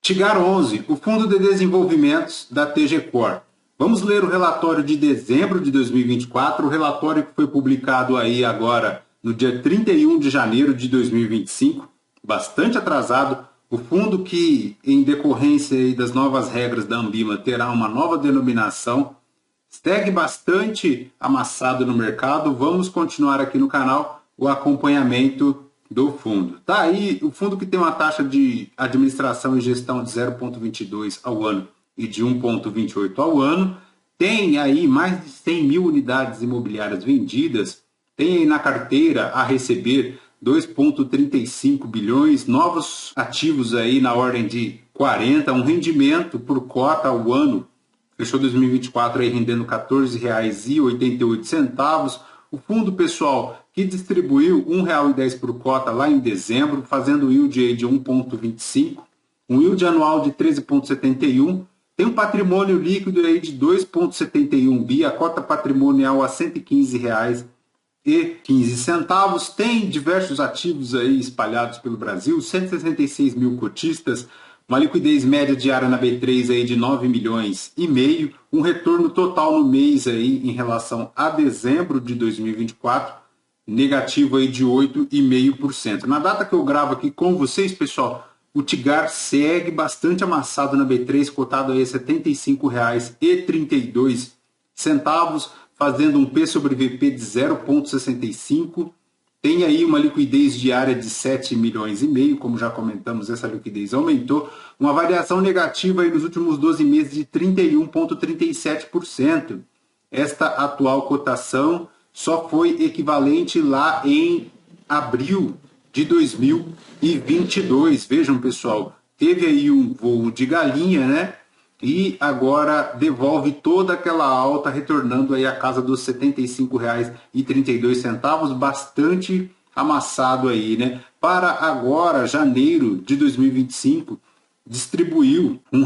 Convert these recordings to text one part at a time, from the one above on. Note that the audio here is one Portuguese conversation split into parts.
Tigar 11, o Fundo de Desenvolvimentos da TG Core. Vamos ler o relatório de dezembro de 2024, o relatório que foi publicado aí agora no dia 31 de janeiro de 2025, bastante atrasado. O fundo que, em decorrência aí das novas regras da Anbima, terá uma nova denominação, segue bastante amassado no mercado. Vamos continuar aqui no canal o acompanhamento do fundo. Tá aí o fundo que tem uma taxa de administração e gestão de 0,22 ao ano e de 1,28 ao ano. Tem aí mais de 100 mil unidades imobiliárias vendidas. Tem aí na carteira a receber 2,35 bilhões, novos ativos aí na ordem de 40, um rendimento por cota ao ano. Fechou 2024 aí rendendo R$ 14,88. O fundo, pessoal, que distribuiu R$ 1,10 por cota lá em dezembro, fazendo yield aí de 1,25, um yield anual de 13,71, tem um patrimônio líquido aí de 2,71 bi, a cota patrimonial a R$ 115,15. Tem diversos ativos aí espalhados pelo Brasil, 166 mil cotistas, uma liquidez média diária na B3 aí de 9 milhões e meio, um retorno total no mês aí em relação a dezembro de 2024, negativo aí de 8,5%. Na data que eu gravo aqui com vocês, pessoal, o Tigar segue bastante amassado na B3, cotado aí a R$ 75,32, fazendo um P sobre VP de 0,65. Tem aí uma liquidez diária de 7 milhões e meio, como já comentamos, essa liquidez aumentou. Uma variação negativa aí nos últimos 12 meses de 31,37%. Esta atual cotação só foi equivalente lá em abril de 2022. Vejam, pessoal, teve aí um voo de galinha, né? E agora devolve toda aquela alta, retornando aí a casa dos R$ 75,32, bastante amassado aí, né? Para agora, janeiro de 2025, distribuiu R$ 1.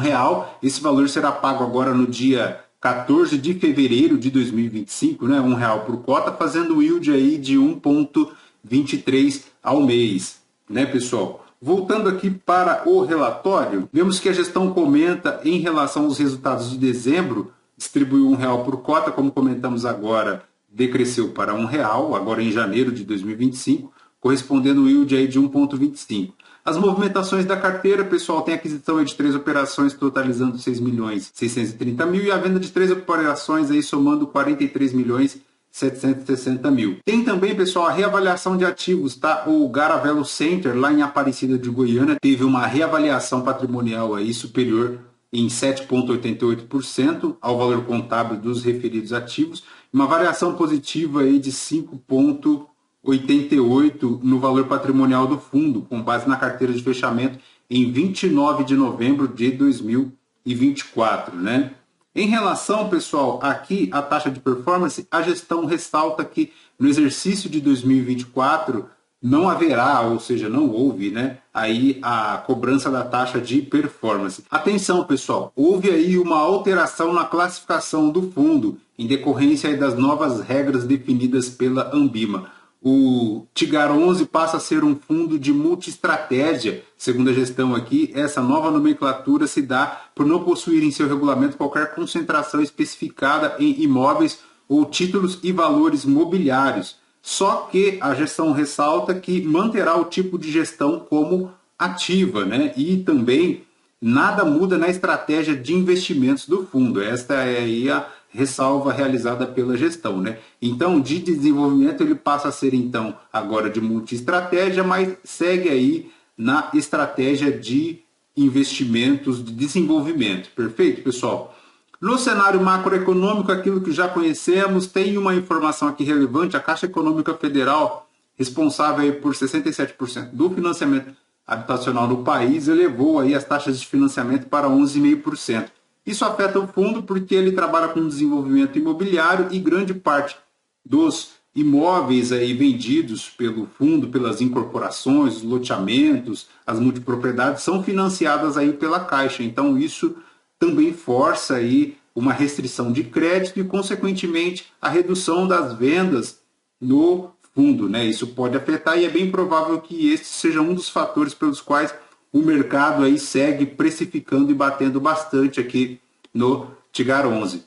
Esse valor será pago agora no dia 14 de fevereiro de 2025, né? R$ 1 por cota, fazendo yield aí de 1,23 ao mês, né, pessoal? Voltando aqui para o relatório, vemos que a gestão comenta em relação aos resultados de dezembro, distribuiu R$ 1 por cota, como comentamos agora, decresceu para R$ 1, agora em janeiro de 2025, correspondendo ao yield aí de 1,25. As movimentações da carteira, pessoal, tem aquisição de 3 operações totalizando 6 milhões 630 mil e a venda de 3 operações aí somando 43 milhões 760 mil. Tem também, pessoal, a reavaliação de ativos, tá? O Garavelo Center, lá em Aparecida de Goiânia, teve uma reavaliação patrimonial aí superior em 7,88% ao valor contábil dos referidos ativos, uma variação positiva aí de 5,88% no valor patrimonial do fundo, com base na carteira de fechamento em 29 de novembro de 2024, né? Em relação, pessoal, aqui a taxa de performance, a gestão ressalta que no exercício de 2024 não haverá, ou seja, não houve, né, aí a cobrança da taxa de performance. Atenção, pessoal, houve aí uma alteração na classificação do fundo em decorrência aí das novas regras definidas pela Anbima. O Tigar 11 passa a ser um fundo de multi-estratégia, segundo a gestão aqui. Essa nova nomenclatura se dá por não possuir em seu regulamento qualquer concentração especificada em imóveis ou títulos e valores mobiliários. Só que a gestão ressalta que manterá o tipo de gestão como ativa, né? E também nada muda na estratégia de investimentos do fundo. Esta é aí a ressalva realizada pela gestão, né? Então, de desenvolvimento ele passa a ser então agora de multi-estratégia, mas segue aí na estratégia de investimentos de desenvolvimento. Perfeito, pessoal? No cenário macroeconômico, aquilo que já conhecemos, tem uma informação aqui relevante: a Caixa Econômica Federal, responsável aí por 67% do financiamento habitacional no país, elevou aí as taxas de financiamento para 11,5%. Isso afeta o fundo porque ele trabalha com desenvolvimento imobiliário e grande parte dos imóveis aí vendidos pelo fundo, pelas incorporações, os loteamentos, as multipropriedades, são financiadas aí pela Caixa. Então isso também força aí uma restrição de crédito e, consequentemente, a redução das vendas no fundo, né? Isso pode afetar e é bem provável que este seja um dos fatores pelos quais o mercado aí segue precificando e batendo bastante aqui no Tigar 11.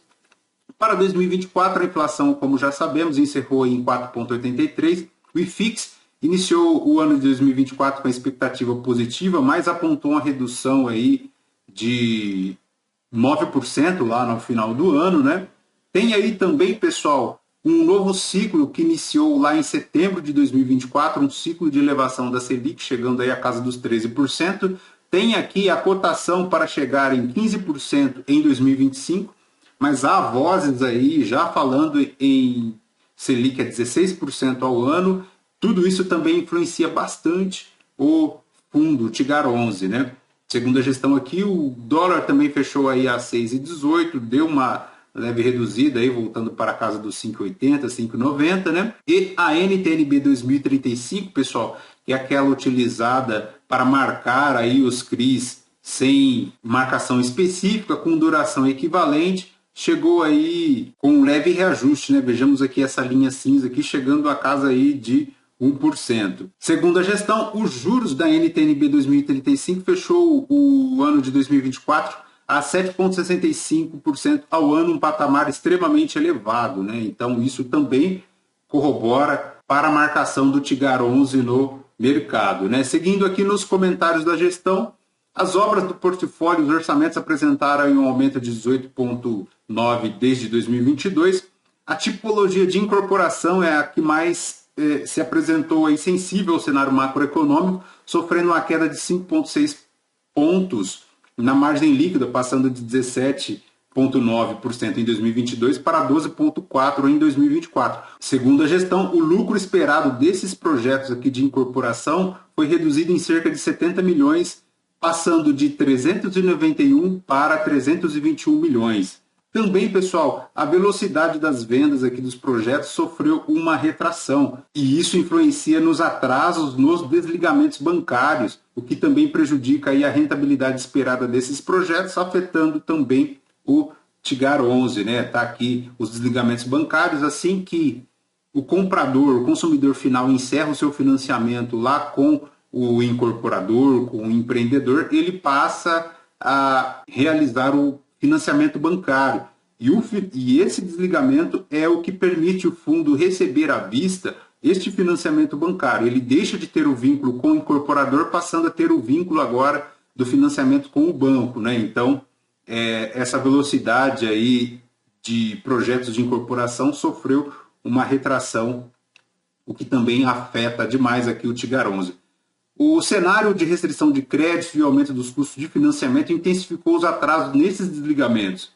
Para 2024, a inflação, como já sabemos, encerrou em 4,83. O IFIX iniciou o ano de 2024 com a expectativa positiva, mas apontou uma redução aí de 9% lá no final do ano, né? Tem aí também, pessoal, um novo ciclo que iniciou lá em setembro de 2024, um ciclo de elevação da Selic, chegando aí à casa dos 13%. Tem aqui a cotação para chegar em 15% em 2025, mas há vozes aí já falando em Selic a 16% ao ano. Tudo isso também influencia bastante o fundo Tigar 11, né? Segundo a gestão aqui, o dólar também fechou aí a 6,18, deu uma leve reduzida aí, voltando para a casa dos 5,80, 5,90, né? E a NTN-B 2035, pessoal, que é aquela utilizada para marcar aí os CRIs sem marcação específica, com duração equivalente, chegou aí com um leve reajuste, né? Vejamos aqui essa linha cinza aqui, chegando a casa aí de 1%. Segundo a gestão, os juros da NTN-B 2035 fechou o ano de 2024 a 7,65% ao ano, um patamar extremamente elevado, né? Então isso também corrobora para a marcação do Tigar 11 no mercado, né? Seguindo aqui nos comentários da gestão, as obras do portfólio, os orçamentos apresentaram um aumento de 18,9% desde 2022. A tipologia de incorporação é a que mais se apresentou aí sensível ao cenário macroeconômico, sofrendo uma queda de 5,6 pontos na margem líquida, passando de 17,9% em 2022 para 12,4% em 2024. Segundo a gestão, o lucro esperado desses projetos aqui de incorporação foi reduzido em cerca de 70 milhões, passando de 391 para 321 milhões. Também, pessoal, a velocidade das vendas aqui dos projetos sofreu uma retração e isso influencia nos atrasos nos desligamentos bancários, o que também prejudica aí a rentabilidade esperada desses projetos, afetando também o Tigar 11, né? Tá aqui os desligamentos bancários, assim que o comprador, o consumidor final encerra o seu financiamento lá com o incorporador, com o empreendedor, ele passa a realizar o financiamento bancário. E esse desligamento é o que permite o fundo receber à vista este financiamento bancário. Ele deixa de ter o vínculo com o incorporador, passando a ter o vínculo agora do financiamento com o banco, né? Então, essa velocidade aí de projetos de incorporação sofreu uma retração, o que também afeta demais aqui o Tigar 11. O cenário de restrição de crédito e aumento dos custos de financiamento intensificou os atrasos nesses desligamentos.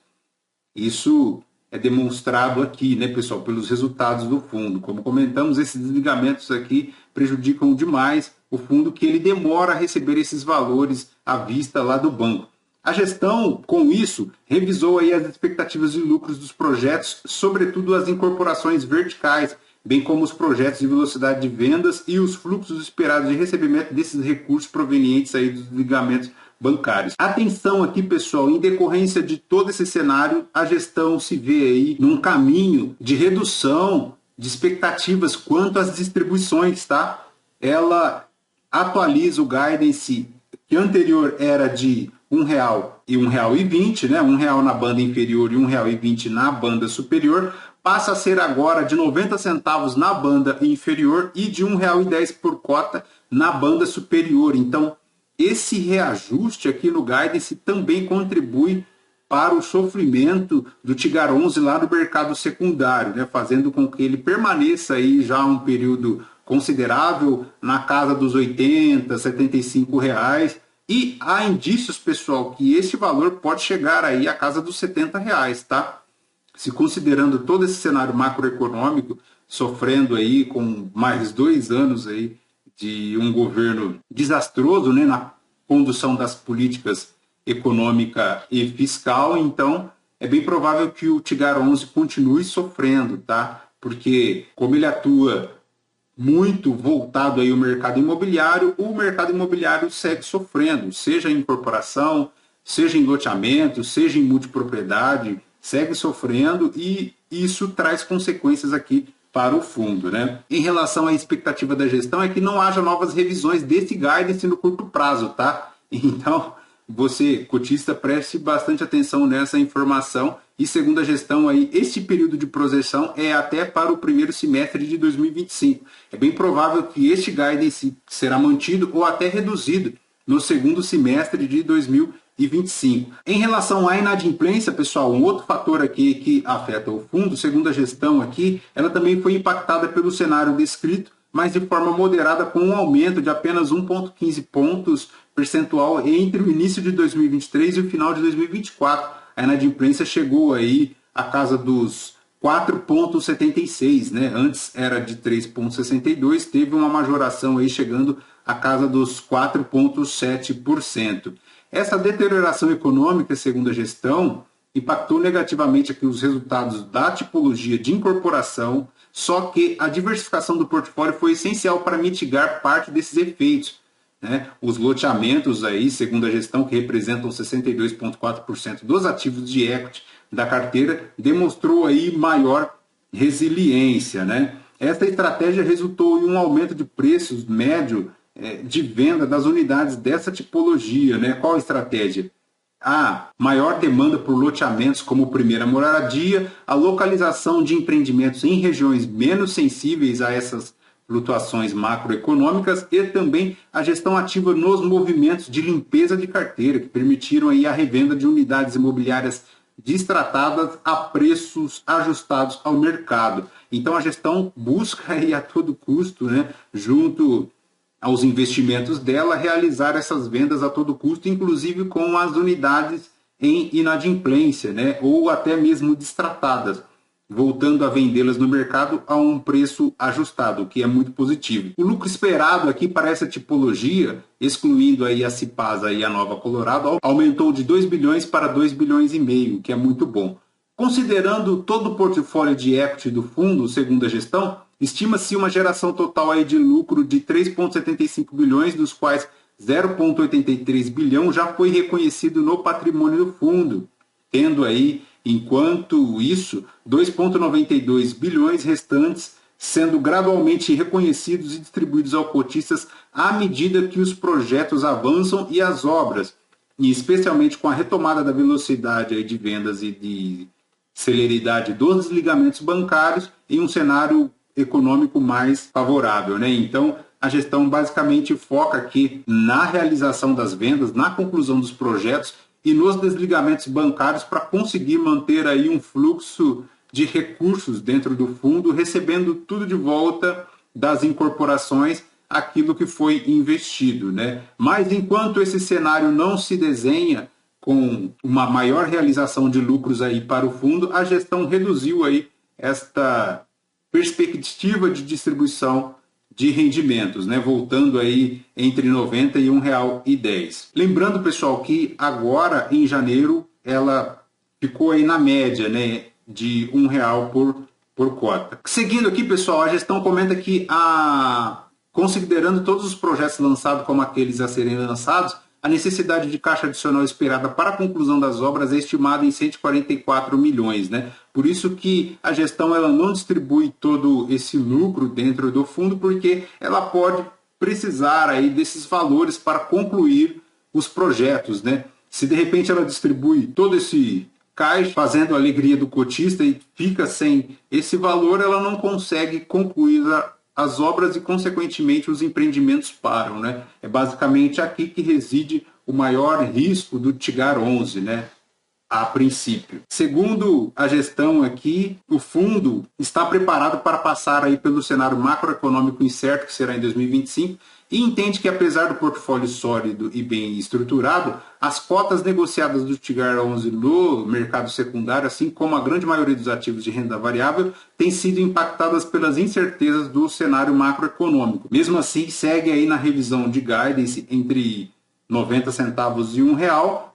Isso é demonstrado aqui, né, pessoal, pelos resultados do fundo. Como comentamos, esses desligamentos aqui prejudicam demais o fundo, que ele demora a receber esses valores à vista lá do banco. A gestão, com isso, revisou aí as expectativas de lucros dos projetos, sobretudo as incorporações verticais, bem como os projetos de velocidade de vendas e os fluxos esperados de recebimento desses recursos provenientes aí dos desligamentos bancários. Atenção aqui, pessoal, em decorrência de todo esse cenário, a gestão se vê aí num caminho de redução de expectativas quanto às distribuições, tá? Ela atualiza o guidance que anterior era de R$1 e R$1,20, né? R$1 na banda inferior e R$1,20 na banda superior, passa a ser agora de 90 centavos na banda inferior e de R$1,10 por cota na banda superior. Então, esse reajuste aqui no guidance também contribui para o sofrimento do Tigar 11 lá no mercado secundário, né? Fazendo com que ele permaneça aí já um período considerável na casa dos R$80, R$75. E há indícios, pessoal, que esse valor pode chegar aí à casa dos R$70, tá? Se considerando todo esse cenário macroeconômico, sofrendo aí com mais 2 anos aí de um governo desastroso, né, na condução das políticas econômica e fiscal, então é bem provável que o Tigar 11 continue sofrendo, tá? Porque como ele atua muito voltado aí ao mercado imobiliário, o mercado imobiliário segue sofrendo, seja em incorporação, seja em loteamento, seja em multipropriedade, segue sofrendo e isso traz consequências aqui para o fundo, né? Em relação à expectativa da gestão é que não haja novas revisões desse guidance no curto prazo, tá? Então, você, cotista, preste bastante atenção nessa informação. E segundo a gestão, aí, este período de projeção é até para o primeiro semestre de 2025. É bem provável que este guidance será mantido ou até reduzido no segundo semestre de 2025. Em relação à inadimplência, pessoal, um outro fator aqui que afeta o fundo, segundo a gestão aqui, ela também foi impactada pelo cenário descrito, mas de forma moderada, com um aumento de apenas 1,15 pontos percentual entre o início de 2023 e o final de 2024. A inadimplência chegou aí à casa dos 4,76, né? Antes era de 3,62, teve uma majoração aí chegando à casa dos 4,7%. Essa deterioração econômica, segundo a gestão, impactou negativamente aqui os resultados da tipologia de incorporação, só que a diversificação do portfólio foi essencial para mitigar parte desses efeitos, né? Os loteamentos, aí, segundo a gestão, que representam 62,4% dos ativos de equity da carteira, demonstrou aí maior resiliência, né? Essa estratégia resultou em um aumento de preços médio de venda das unidades dessa tipologia, né? Qual a estratégia? A maior demanda por loteamentos como primeira moradia, a localização de empreendimentos em regiões menos sensíveis a essas flutuações macroeconômicas e também a gestão ativa nos movimentos de limpeza de carteira, que permitiram aí a revenda de unidades imobiliárias destratadas a preços ajustados ao mercado. Então a gestão busca aí a todo custo, né, junto aos investimentos dela, realizar essas vendas a todo custo, inclusive com as unidades em inadimplência, né, ou até mesmo destratadas, voltando a vendê-las no mercado a um preço ajustado, o que é muito positivo. O lucro esperado aqui para essa tipologia, excluindo aí a Cipasa e a Nova Colorado, aumentou de 2 bilhões para 2 bilhões e meio, que é muito bom. Considerando todo o portfólio de equity do fundo, segundo a gestão, estima-se uma geração total aí de lucro de 3,75 bilhões, dos quais 0,83 bilhão já foi reconhecido no patrimônio do fundo, tendo aí, enquanto isso, 2,92 bilhões restantes sendo gradualmente reconhecidos e distribuídos aos cotistas à medida que os projetos avançam e as obras, e especialmente com a retomada da velocidade aí de vendas e de celeridade dos desligamentos bancários em um cenário econômico mais favorável, né? Então, a gestão basicamente foca aqui na realização das vendas, na conclusão dos projetos e nos desligamentos bancários para conseguir manter aí um fluxo de recursos dentro do fundo, recebendo tudo de volta das incorporações, aquilo que foi investido, né? Mas enquanto esse cenário não se desenha com uma maior realização de lucros aí para o fundo, a gestão reduziu aí esta perspectiva de distribuição de rendimentos, né? Voltando aí entre 90 e R$ 1,10. Lembrando, pessoal, que agora em janeiro ela ficou aí na média, né, de R$ 1,00 por cota. Seguindo aqui, pessoal, a gestão comenta que considerando todos os projetos lançados como aqueles a serem lançados, a necessidade de caixa adicional esperada para a conclusão das obras é estimada em 144 milhões, né? Por isso que a gestão ela não distribui todo esse lucro dentro do fundo, porque ela pode precisar aí desses valores para concluir os projetos, né? Se de repente ela distribui todo esse caixa, fazendo a alegria do cotista e fica sem esse valor, ela não consegue concluir as obras e, consequentemente, os empreendimentos param, né? É basicamente aqui que reside o maior risco do Tigar 11, né? A princípio. Segundo a gestão aqui, o fundo está preparado para passar aí pelo cenário macroeconômico incerto, que será em 2025, e entende que, apesar do portfólio sólido e bem estruturado, as cotas negociadas do Tigar 11 no mercado secundário, assim como a grande maioria dos ativos de renda variável, têm sido impactadas pelas incertezas do cenário macroeconômico. Mesmo assim, segue aí na revisão de guidance entre 90 centavos e R$ 1,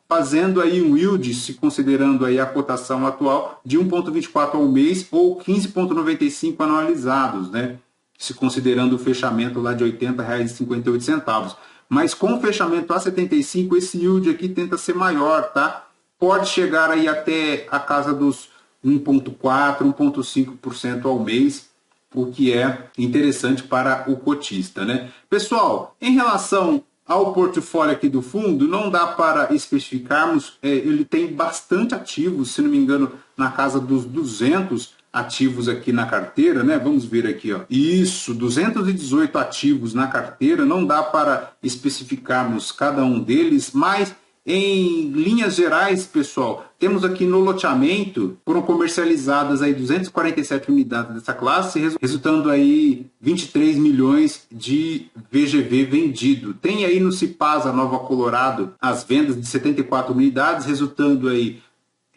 fazendo aí um yield, se considerando aí a cotação atual, de 1,24 ao mês ou 15,95 anualizados, né? Se considerando o fechamento lá de R$ 80,58. Mas com o fechamento a 75, esse yield aqui tenta ser maior, tá? Pode chegar aí até a casa dos 1,4%, 1,5% ao mês, o que é interessante para o cotista, né? Pessoal, em relação ao portfólio aqui do fundo, não dá para especificarmos, ele tem bastante ativos, se não me engano, na casa dos 200 ativos aqui na carteira, né? Vamos ver aqui, ó. Isso, 218 ativos na carteira, não dá para especificarmos cada um deles, mas em linhas gerais, pessoal, temos aqui no loteamento, foram comercializadas aí 247 unidades dessa classe, resultando aí 23 milhões de VGV vendido. Tem aí no Cipasa Nova Colorado as vendas de 74 unidades, resultando aí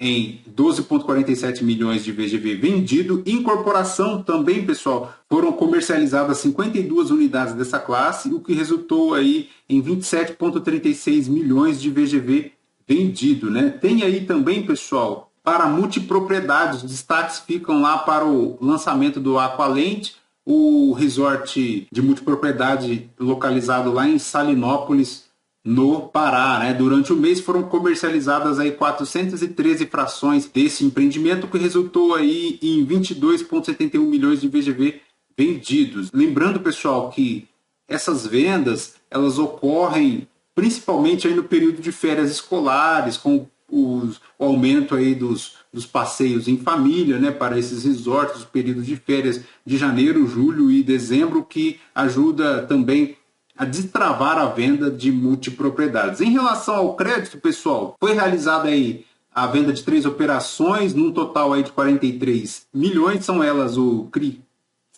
em 12,47 milhões de VGV vendido. Incorporação também, pessoal, foram comercializadas 52 unidades dessa classe, o que resultou aí em 27,36 milhões de VGV vendido, né? Tem aí também, pessoal, para multipropriedades, os destaques ficam lá para o lançamento do Aqualente, o resort de multipropriedade localizado lá em Salinópolis, no Pará, né? Durante o mês foram comercializadas aí 413 frações desse empreendimento, que resultou aí em 22,71 milhões de VGV vendidos. Lembrando, pessoal, que essas vendas elas ocorrem principalmente aí no período de férias escolares, com o aumento aí dos passeios em família, né, para esses resorts, os períodos de férias de janeiro, julho e dezembro, que ajuda também a destravar a venda de multipropriedades. Em relação ao crédito, pessoal, foi realizada aí a venda de 3 operações, num total aí de 43 milhões, são elas o CRI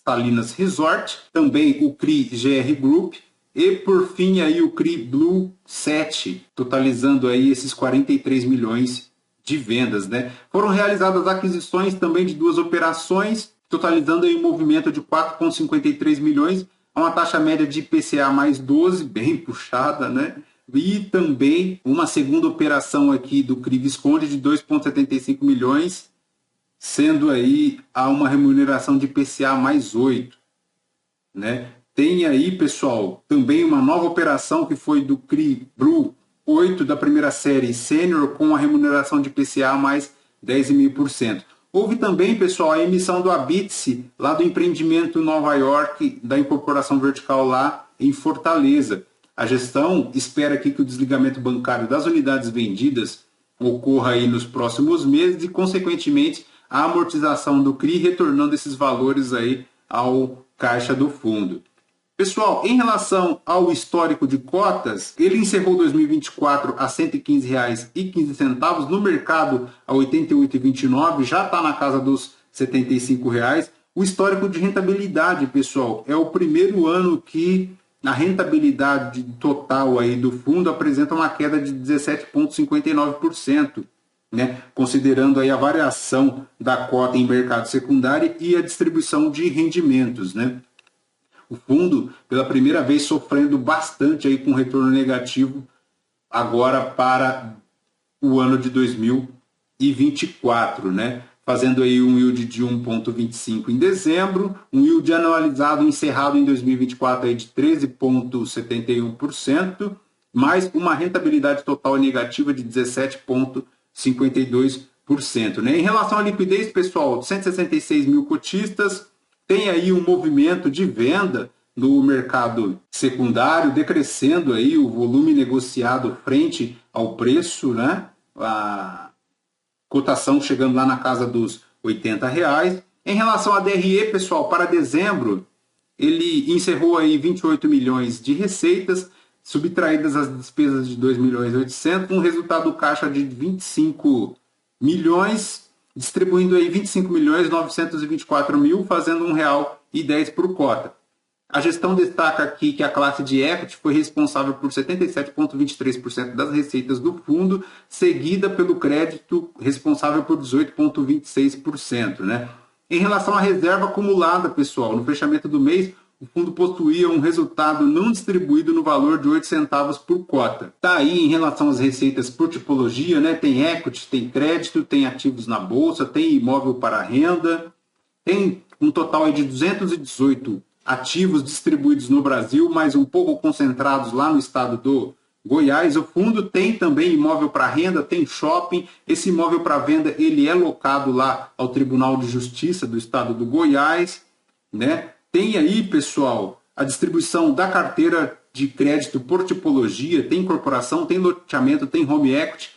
Salinas Resort, também o CRI GR Group e, por fim, aí o CRI Blue 7, totalizando aí esses 43 milhões de vendas, né? Foram realizadas aquisições também de 2 operações, totalizando aí um movimento de 4,53 milhões, uma taxa média de IPCA mais 12, bem puxada, né? E também uma segunda operação aqui do CRI Visconde de 2,75 milhões, sendo aí a uma remuneração de IPCA mais 8, né? Tem aí, pessoal, também uma nova operação que foi do CRI Blue 8 da primeira série Sênior, com a remuneração de IPCA mais 10,5%. Houve também, pessoal, a emissão do Abitse, lá do empreendimento Nova York, da incorporação vertical lá em Fortaleza. A gestão espera aqui que o desligamento bancário das unidades vendidas ocorra aí nos próximos meses e, consequentemente, a amortização do CRI, retornando esses valores aí ao caixa do fundo. Pessoal, em relação ao histórico de cotas, ele encerrou 2024 a R$ 115,15, no mercado a R$ 88,29, já está na casa dos R$ 75. O histórico de rentabilidade, pessoal, é o primeiro ano que a rentabilidade total aí do fundo apresenta uma queda de 17,59%, né? Considerando aí a variação da cota em mercado secundário e a distribuição de rendimentos, né? O fundo, pela primeira vez, sofrendo bastante aí com retorno negativo agora para o ano de 2024, né? Fazendo aí um yield de 1,25 em dezembro, um yield anualizado encerrado em 2024 aí de 13,71%, mais uma rentabilidade total negativa de 17,52%, né? Em relação à liquidez, pessoal, 166 mil cotistas, tem aí um movimento de venda no mercado secundário, decrescendo aí o volume negociado frente ao preço, né? A cotação chegando lá na casa dos R$ 80. Em relação à DRE, pessoal, para dezembro, ele encerrou aí 28 milhões de receitas, subtraídas as despesas de 2.800.000, um resultado caixa de 25 milhões, distribuindo aí 25.924.000, fazendo R$ 1,10 por cota. A gestão destaca aqui que a classe de equity foi responsável por 77,23% das receitas do fundo, seguida pelo crédito, responsável por 18,26%, né? Em relação à reserva acumulada, pessoal, no fechamento do mês, o fundo possuía um resultado não distribuído no valor de 8 centavos por cota. Tá aí em relação às receitas por tipologia, né? Tem equity, tem crédito, tem ativos na bolsa, tem imóvel para renda, tem um total aí de 218 ativos distribuídos no Brasil, mas um pouco concentrados lá no estado do Goiás. O fundo tem também imóvel para renda, tem shopping. Esse imóvel para venda ele é locado lá ao Tribunal de Justiça do estado do Goiás, né? Tem aí, pessoal, a distribuição da carteira de crédito por tipologia, tem incorporação, tem loteamento, tem home equity,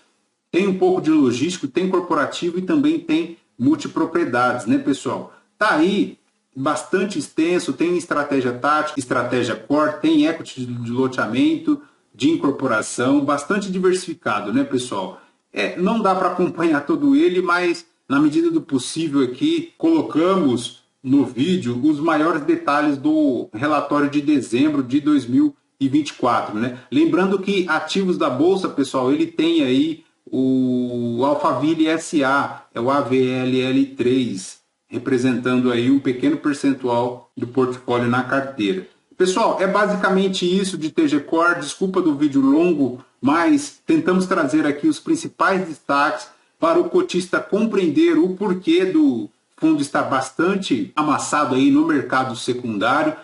tem um pouco de logístico, tem corporativo e também tem multipropriedades, né, pessoal? Tá aí bastante extenso, tem estratégia tática, estratégia core, tem equity de loteamento, de incorporação, bastante diversificado, né, pessoal? Não dá para acompanhar todo ele, mas na medida do possível aqui, colocamos no vídeo os maiores detalhes do relatório de dezembro de 2024, né? Lembrando que ativos da Bolsa, pessoal, ele tem aí o Alphaville SA, é o AVLL3, representando aí um pequeno percentual do portfólio na carteira. Pessoal, é basicamente isso de TG Core. Desculpa do vídeo longo, mas tentamos trazer aqui os principais destaques para o cotista compreender o porquê do fundo estar bastante amassado aí no mercado secundário.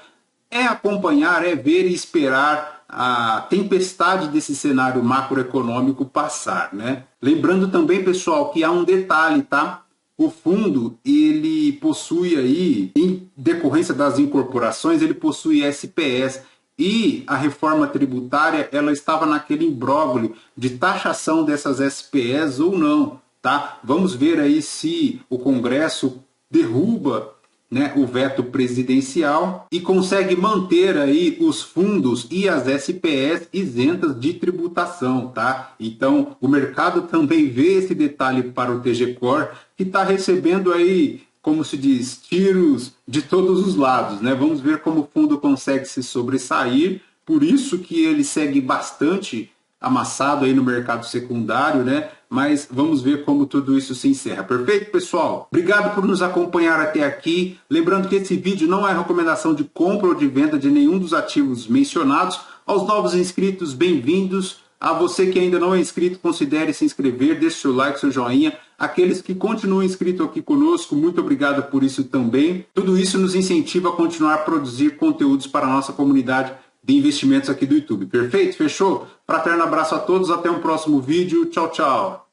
É acompanhar, é ver e esperar a tempestade desse cenário macroeconômico passar, né? Lembrando também, pessoal, que há um detalhe, tá? O fundo, ele possui aí, em decorrência das incorporações, ele possui SPS e a reforma tributária, ela estava naquele imbróglio de taxação dessas SPS ou não, tá? Vamos ver aí se o Congresso derruba, né, o veto presidencial e consegue manter aí os fundos e as SPS isentas de tributação, tá? Então, o mercado também vê esse detalhe para o TG Core, que está recebendo aí, como se diz, tiros de todos os lados, né? Vamos ver como o fundo consegue se sobressair, por isso que ele segue bastante amassado aí no mercado secundário, né? Mas vamos ver como tudo isso se encerra. Perfeito, pessoal? Obrigado por nos acompanhar até aqui. Lembrando que esse vídeo não é recomendação de compra ou de venda de nenhum dos ativos mencionados. Aos novos inscritos, bem-vindos. A você que ainda não é inscrito, considere se inscrever, deixe seu like, seu joinha. Aqueles que continuam inscritos aqui conosco, muito obrigado por isso também. Tudo isso nos incentiva a continuar a produzir conteúdos para a nossa comunidade de investimentos aqui do YouTube. Perfeito? Fechou? Fraterno abraço a todos, até um próximo vídeo. Tchau, tchau.